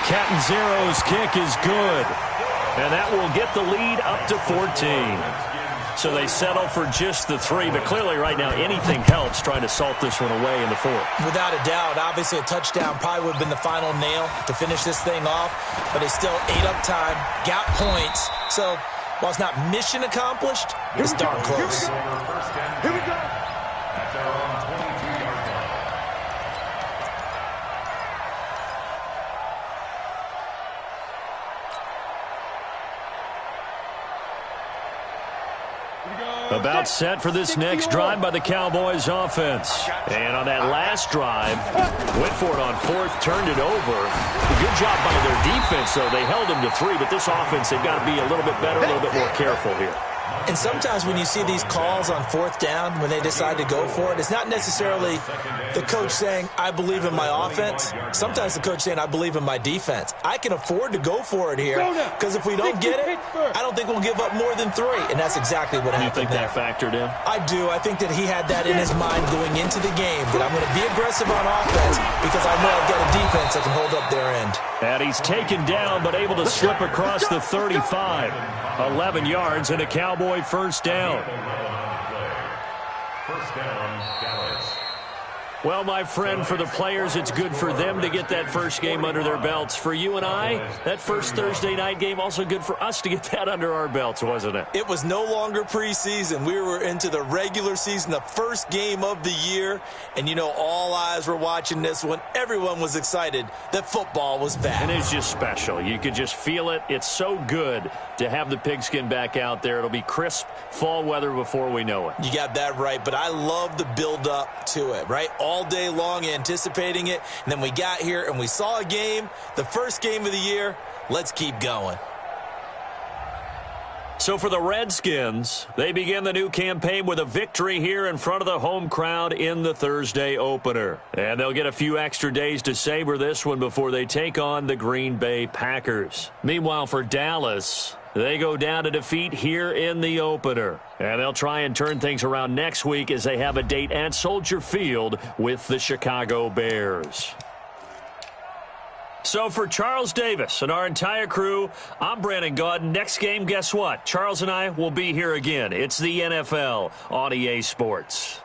Catanzaro's kick is good. And that will get the lead up to 14. So they settle for just the 3, but clearly right now anything helps trying to salt this one away in the 4th.
Without a doubt, obviously a touchdown probably would have been the final nail to finish this thing off, but they still ate up time, got points. So while it's not mission accomplished, it's darn close.
Here we go.
At their own 22-yard line.
About set for this next drive by the Cowboys offense. And on that last drive, went for it on 4th, turned it over. A good job by their defense, though. They held them to 3, but this offense, they've got to be a little bit better, a little bit more careful here.
And sometimes when you see these calls on 4th down, when they decide to go for it, it's not necessarily the coach saying, I believe in my offense. Sometimes the coach saying, I believe in my defense. I can afford to go for it here because if we don't get it, I don't think we'll give up more than 3. And that's exactly what happened.
You think that factored in?
I do. I think that he had that in his mind going into the game, that I'm going to be aggressive on offense because I know I've got a defense that can hold up their end.
And he's taken down but able to slip across the 35. 11 yards and a Cowboy first down.
First down, Dallas.
Well, my friend, for the players, it's good for them to get that first game under their belts. For you and I, that first Thursday night game, also good for us to get that under our belts, wasn't it?
It was no longer preseason. We were into the regular season, the first game of the year. And, you know, all eyes were watching this one. Everyone was excited that football was back.
And it's just special. You could just feel it. It's so good to have the pigskin back out there. It'll be crisp fall weather before we know it.
You got that right, but I love the build-up to it, right? All day long anticipating it, and then we got here and we saw a game, the first game of the year. Let's keep going.
So for the Redskins, they begin the new campaign with a victory here in front of the home crowd in the Thursday opener. And they'll get a few extra days to savor this one before they take on the Green Bay Packers. Meanwhile, for Dallas, they go down to defeat here in the opener. And they'll try and turn things around next week as they have a date at Soldier Field with the Chicago Bears. So for Charles Davis and our entire crew, I'm Brandon Gaudin. Next game, guess what? Charles and I will be here again. It's the NFL on EA Sports.